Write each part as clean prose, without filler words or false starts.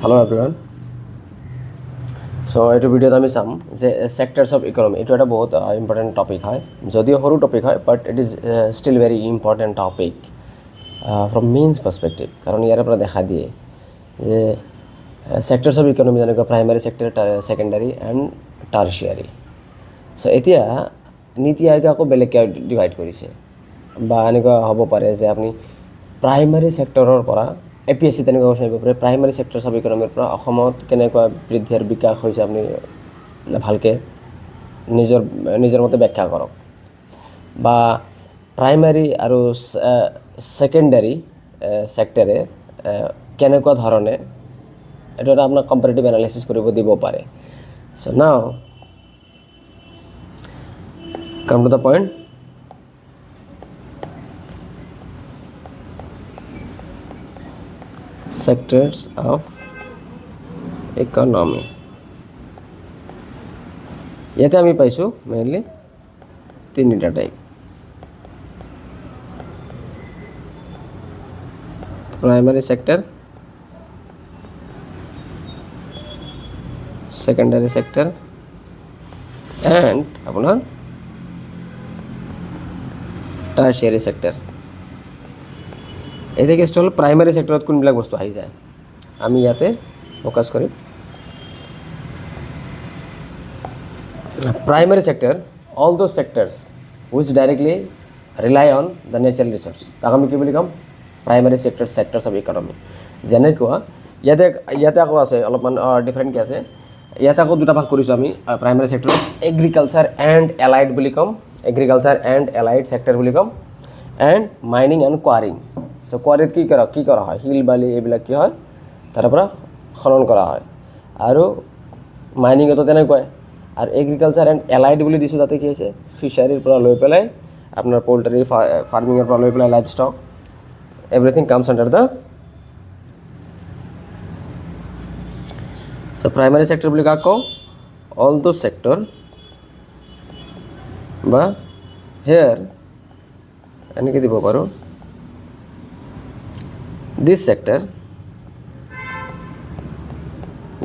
Hello everyone. So এইটো ভিডিঅ'ত আমি চাম যে সেক্টৰছ অফ ইকনমি এইটো এটা বহুত ইম্পৰ্টেণ্ট টপিক হয়, যদিও সৰু টপিক হয় but it is still very important topic from mains perspective, কাৰণ ইয়াৰ পৰা দেখা দিয়ে যে সেক্টৰছ অফ ইকনমি যেনেকৈ primary sector, secondary and tertiary. So' এতিয়া নীতি আয়োগে আকৌ বেলেগকৈ ডিভাইড কৰিছে, বা এনেকুৱা হ'ব পাৰে যে আপুনি প্ৰাইমাৰী ছেক্টৰৰ পৰা APSC তেনেকুৱা কৈছে আহিব পাৰে, প্ৰাইমাৰী ছেক্টৰছ অফ ইকনমিৰ পৰা অসমত কেনেকুৱা বৃদ্ধি আৰু বিকাশ হৈছে আপুনি ভালকৈ নিজৰ মতে ব্যাখ্যা কৰক, বা প্ৰাইমাৰী আৰু ছেকেণ্ডাৰী ছেক্টৰে কেনেকুৱা ধৰণে এইটো এটা আপোনাক কম্পাৰেটিভ এনালাইচিছ কৰিব দিব পাৰে। চ' নাও come to the point. Sectors of economy. ইয়াতে আমি পাইছোঁ মেইনলি তিনিটা type: primary sector, secondary sector and আপোনাৰ টাৰ্চিয়াৰী সেক্টৰ। এই কেছটো হ'ল প্ৰাইমাৰী সেক্টৰত কোনবিলাক বস্তু আহি যায়, আমি ইয়াতে ফ'কাছ কৰিম। Primary sector, all those sectors which directly rely on the natural resources, তাক আমি কি বুলি ক'ম? Primary sectors of economy. যেনেকুৱা ইয়াতে আকৌ আছে অলপমান ডিফাৰেণ্টকৈ আছে। ইয়াতে আকৌ দুটা ভাগ কৰিছোঁ আমি প্ৰাইমাৰী সেক্টৰত, এগ্ৰিকালচাৰ এণ্ড এলাইড বুলি ক'ম, এগ্ৰিকালচাৰ এণ্ড এলাইড সেক্টৰ বুলি ক'ম, এণ্ড মাইনিং এণ্ড কোৱাৰিং। ত' কোৱাৰিত কি কৰা হয়? শিল বালি এইবিলাক কি হয় তাৰ পৰা খনন কৰা হয়, আৰু মাইনিঙতো তেনেকুৱাই। আৰু এগ্ৰিকালচাৰ এণ্ড এলাইড বুলি দিছোঁ, তাতে কি হৈছে ফিচাৰীৰ পৰা লৈ পেলাই আপোনাৰ পল্ট্ৰি ফাৰ্মিঙৰ পৰা লৈ পেলাই live stock, everything comes under the চ' প্ৰাইমাৰী সেক্টৰ বুলি কাক কওঁ? অল দোজ সেক্টৰ বা হেয়াৰ এনেকৈ দিব পাৰোঁ, this sector,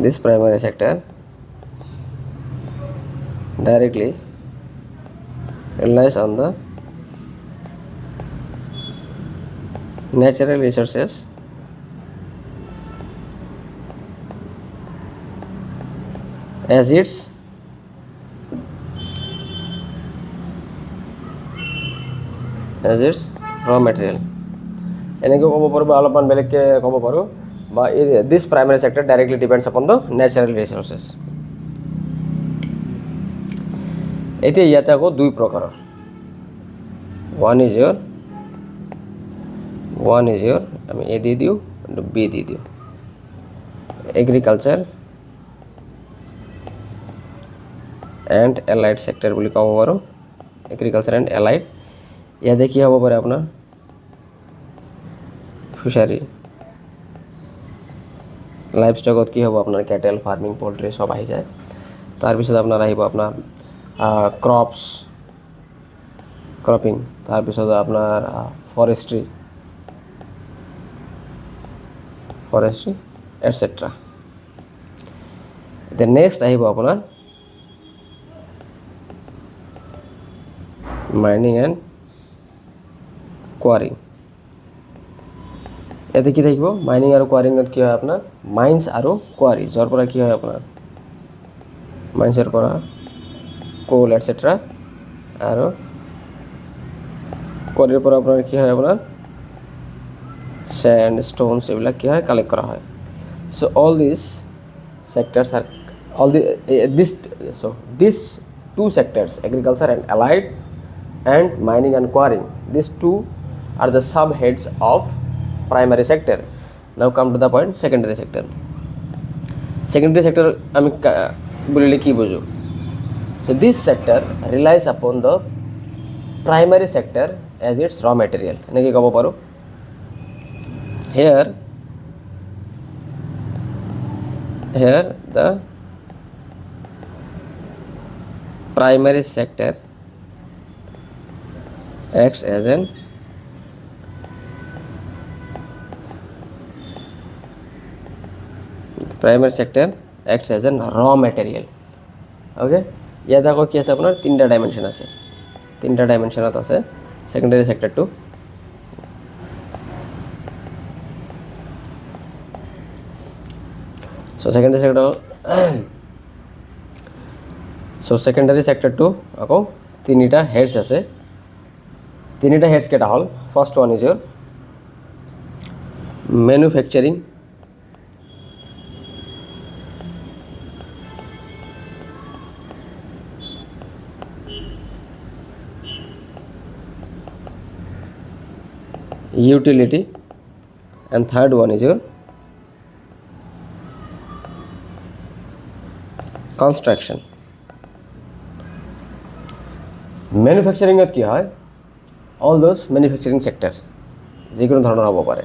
this primary sector directly relies on the natural resources as its raw material. এনেকৈ ক'ব পাৰোঁ বা অলপমান বেলেগকৈ ক'ব পাৰোঁ, বা দিছ primary sector directly depends upon the natural resources. এতিয়া ইয়াতে আকৌ দুই প্ৰকাৰৰ, ওৱান ইজ ইয়ৰ আমি এ দি দিওঁ, বি দি দিওঁ, এগ্ৰিকালচাৰ এণ্ড এলাইড সেক্টৰ বুলি ক'ব পাৰোঁ, এগ্ৰিকালচাৰ এণ্ড এলাইড। ইয়াতে কি হ'ব পাৰে আপোনাৰ ফিচাৰী, লাইভ ষ্টকত কি হ'ব আপোনাৰ কেটেল, ফাৰ্মিং, পল্ট্ৰি চব আহি যায়। তাৰপিছত আপোনাৰ আহিব আপোনাৰ ক্ৰপিং, তাৰপিছত আপোনাৰ ফৰেষ্ট্ৰি এটচেট্ৰা। এতিয়া নেক্সট আহিব আপোনাৰ মাইনিং এণ্ড কোৱাৰিং। ইয়াতে কি থাকিব? মাইনিং আৰু কোৱাৰিঙত কি হয় আপোনাৰ মাইন্স আৰু কোৱাৰি, য'ৰ পৰা কি হয় আপোনাৰ মাইন্সৰ পৰা কোল এটচেট্ৰা, আৰু কোৱাৰিৰ পৰা আপোনাৰ কি হয় আপোনাৰ চেণ্ড, ষ্ট'নছ এইবিলাক কি হয় কালেক্ট কৰা হয়। চ' অল দিছ sectors are these two sectors, agriculture and allied and mining and quarrying, these two are the subheads of primary sector. Now come to the point, secondary sector. Secondary sector আমি বলিলে কি বুঝো? So this sector relies upon the primary sector as its raw material. এনেকৈ ক'ব পাৰোঁ। Here the primary sector acts as an primary sector acts age N ৰ material okay ইয়াত আকৌ কি আছে আপোনাৰ তিনিটা ডাইমেনশ্যন আছে তিনিটা ডাইমেনশ্যনত আছে সেকেন্ডাৰী সেক্টৰটো চ' সেকেন্ডাৰী সেক্টৰটো আকৌ তিনিটা হেডছ আছে তিনিটা হেডছ কেইটা হ'ল first one is your manufacturing utility and third one is your construction manufacturing at ki hoy all those manufacturing sector যেকোনো ধৰণৰ হ'ব পাৰে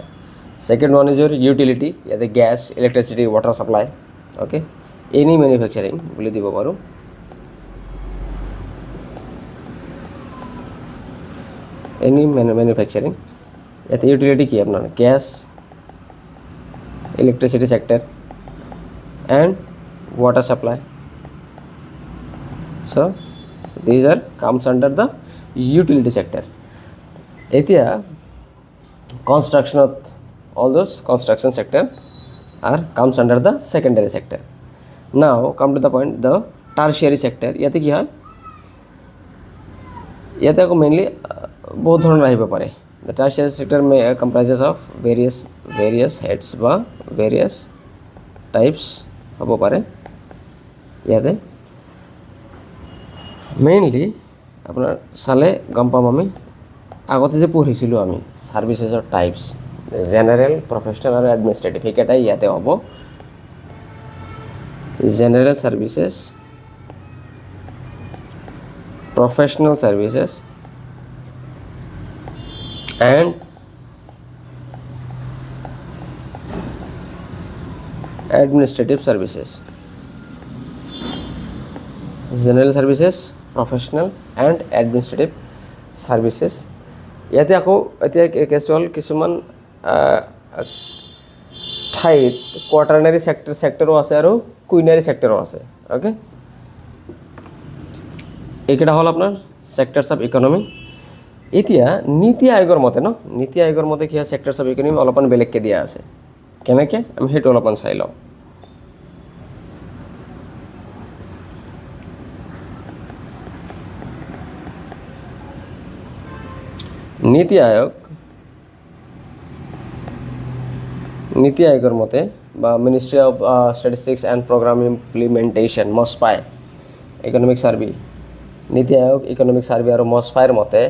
second one is your utility ইয়াতে gas electricity water supply okay any manufacturing বুলি দিব পাৰো any manufacturing ইয়াতে utility কি আপনার gas electricity sector and water supply so these are comes under the utility sector এতিয়া কনস্ট্রাকশনত all those construction sector are comes under the secondary sector now come to the point the tertiary sector ইয়াতে কি হয় ইয়াতে আকৌ mainly বহুত ধৰণৰ আহিব পাৰে the tertiary sector may comprises of various heads বা various types হ'ব পাৰে ইয়াতে মেইনলি আপোনাৰ চালে গম পাম আমি আগতে যে পঢ়িছিলোঁ আমি সাৰ্ভিসেছৰ টাইপছ জেনাৰেল প্ৰফেশ্যনেল আৰু এডমিনিষ্ট্ৰেটিভ এইকেইটাই ইয়াতে হ'ব general সাৰ্ভিসেছ professional services and administrative services general services professional and administrative services ইয়াতে আকৌ এতিয়া কেছুৱেল কিছুমান ঠাইত কোৱাটাৰনাৰী সেক্টৰো আছে আৰু কুইনাৰী সেক্টৰো আছে ওকে এইকেইটা হ'ল আপোনাৰ সেক্টৰছ অফ ইকনমি এতিয়া নীতি আয়োগৰ মতে নীতি আয়োগৰ মতে কি হয় সেক্টৰছ অফ ইকনমি অলপমান বেলেগকৈ দিয়া আছে কেনেকৈ আমি সেইটো অলপমান চাই লওঁ নীতি আয়োগৰ মতে বা ministry of statistics and programme implementation MoSPI economic survey NITI Aayog economic survey আৰু মস্পাইৰ মতে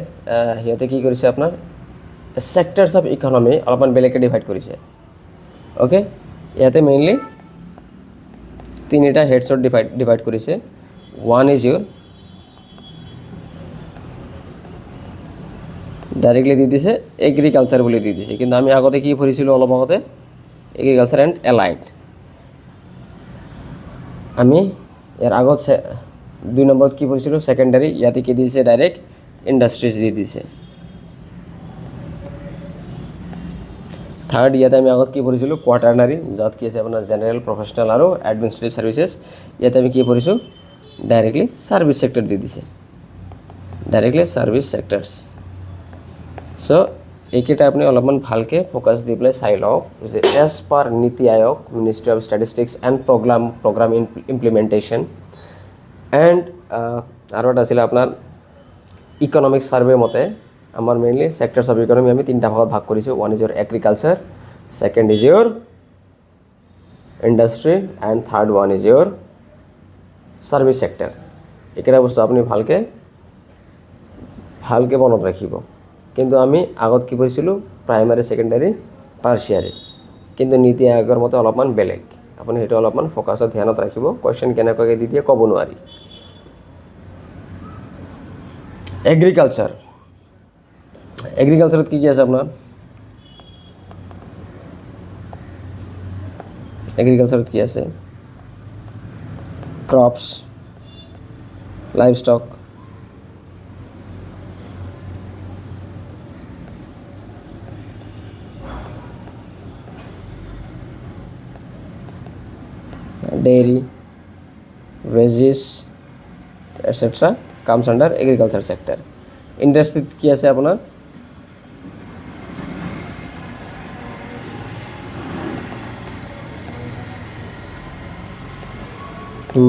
সিহঁতে কি কৰিছে আপোনাৰ সেক্টৰছ অফ ইকনমি অলপমান বেলেগকৈ ডিভাইড কৰিছে অ'কে ইয়াতে মেইনলি তিনিটা হেডছত ডিভাইড কৰিছে ওৱান ইজ ইউৰ ডাইৰেক্টলি দি দিছে এগ্ৰিকালচাৰ বুলি দি দিছে কিন্তু আমি আগতে কি পঢ়িছিলোঁ অলপ আগতে এগ্ৰিকালচাৰ এণ্ড এলাইড আমি ইয়াৰ আগত 2 নম্বৰত কি পঢ়িছিলোঁ সেকেন্ডাৰী ইয়াতে কি দিছে ডাইৰেক্ট ইণ্ডাষ্ট্ৰিজ দি দিছে থাৰ্ড ইয়াতে আমি আগত কি পঢ়িছিলোঁ কোৱাটাৰনাৰী য'ত কি আছে আপোনাৰ জেনেৰেল প্ৰফেশ্যনেল আৰু এডমিনিষ্ট্ৰেটিভ সাৰ্ভিসেছ ইয়াতে আমি কি পঢ়িছোঁ ডাইৰেক্টলি সাৰ্ভিস সেক্টৰ দি দিছে ডাইৰেক্টলি সাৰ্ভিস সেক্টৰছ সো এইকেইটা আপুনি অলপমান ভালকৈ ফ'কাছ দি পেলাই চাই লওক যে as per NITI Aayog ministry of statistics and programme implementation and আৰু এটা আছিলে আপোনাৰ ইকনমিক সাৰ্ভে মতে আমাৰ মেইনলি সেক্টৰছ অফ ইকনমি আমি তিনিটা ভাগত ভাগ কৰিছোঁ one is your agriculture second is your industry and third one is your service sector এইকেইটা বস্তু আপুনি ভালকৈ মনত ৰাখিব কিন্তু আমি আগত কি পঢ়িছিলোঁ প্ৰাইমাৰী সেকেন্ডাৰী টাৰ্চিয়াৰী কিন্তু নীতি আয়োগৰ মতে অলপমান বেলেগ আপুনি সেইটো অলপমান ফ'কাছত ধ্যানত ৰাখিব কোৱেশ্চন কেনেকুৱাকৈ দি দিয়ে ক'ব নোৱাৰি এগ্ৰিকালচাৰত কি আছে আপোনাৰ এগ্ৰিকালচাৰত কি আছে crops livestock dairy, veggies, etc. comes under agriculture sector. Industry কি আছে আপোনাৰ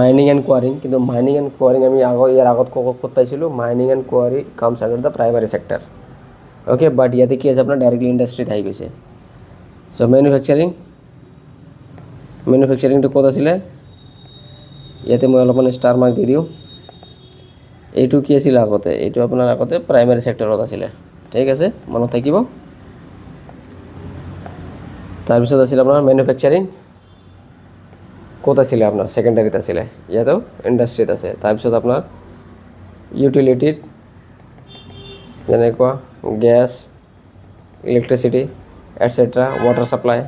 মাইনিং এণ্ড কোৱাৰিং, কিন্তু মাইনিং এণ্ড কোৱাৰিং আমি ইয়াৰ আগত ক'ত পাইছিলোঁ, mining and quarry comes under the primary sector. Okay, but ইয়াতে কি আছে আপোনাৰ ডাইৰেক্টলি ইণ্ডাষ্ট্ৰীত আহি গৈছে। চ' মেনুফেকচাৰিংটো ক'ত আছিলে, ইয়াতে মই অলপমান ষ্টাৰ মাৰ্ক দি দিওঁ। এইটো কি আছিলে আগতে, এইটো আপোনাৰ আগতে প্ৰাইমাৰী চেক্টৰত আছিলে, ঠিক আছে, মনত থাকিব। তাৰপিছত আছিলে আপোনাৰ মেনুফেকচাৰিং, ক'ত আছিলে আপোনাৰ ছেকেণ্ডাৰীত আছিলে, ইয়াতেও ইণ্ডাষ্ট্ৰীত আছে। তাৰপিছত আপোনাৰ ইউটিলিটিত যেনেকুৱা gas, electricity etcetera, water supply,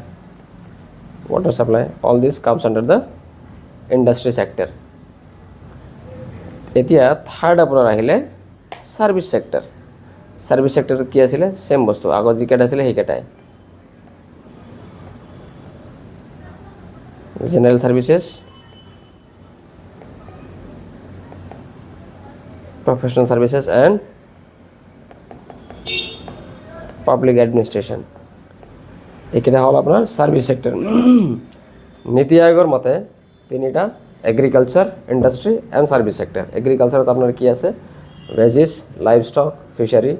all this comes under the industry sector. এতিয়া থাৰ্ড আপোনাৰ আহিলে ছাৰ্ভিচ চেক্টৰ। ছাৰ্ভিচ চেক্টৰত কি আছিলে, ছেম বস্তু, আগত যিকেইটা আছিলে সেইকেইটাই। General services, professional services and public administration, এইকেইটা হ'ল আপোনাৰ ছাৰ্ভিচ চেক্টৰ। নীতি আয়োগৰ মতে তিনিটা, এগ্ৰিকালচাৰ, ইণ্ডাষ্ট্ৰী এণ্ড ছাৰ্ভিচ চেক্টৰ। এগ্ৰিকালচাৰত আপোনাৰ কি আছে, ভেজিছ, লাইভ ষ্টক, ফিচাৰী,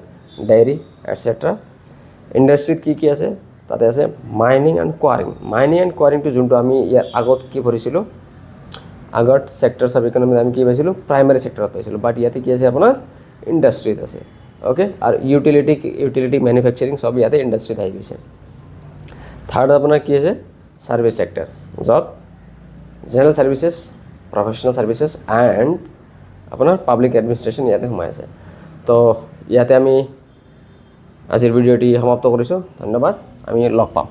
ডায়েৰী এটচেট্ৰা। ইণ্ডাষ্ট্ৰীত কি আছে, তাতে আছে মাইনিং এণ্ড কোৱাৰিং। মাইনিং এণ্ড কোৱাৰিংটো যোনটো আমি ইয়াৰ আগত কি পঢ়িছিলোঁ, আগত চেক্টৰছ অফ ইকনমিত আমি কি পাইছিলোঁ, প্ৰাইমাৰী চেক্টৰত পাইছিলোঁ, বাট ইয়াতে কি আছে আপোনাৰ ইণ্ডাষ্ট্ৰীত আছে। অ'কে, আৰু ইউটিলিটি মেনুফেকচাৰিং চব ইয়াতে ইণ্ডাষ্ট্ৰীত আহি গৈছে। থাৰ্ড আপোনাৰ কি আছে, ছাৰ্ভিচ চেক্টৰ, য'ত general services, professional services and আপোনাৰ পাব্লিক এডমিনিষ্ট্ৰেশ্যন ইয়াতে সোমাই আছে। তো ইয়াতে আমি আজিৰ ভিডিঅ'টি সমাপ্ত কৰিছোঁ। ধন্যবাদ, আমি লগ পাম।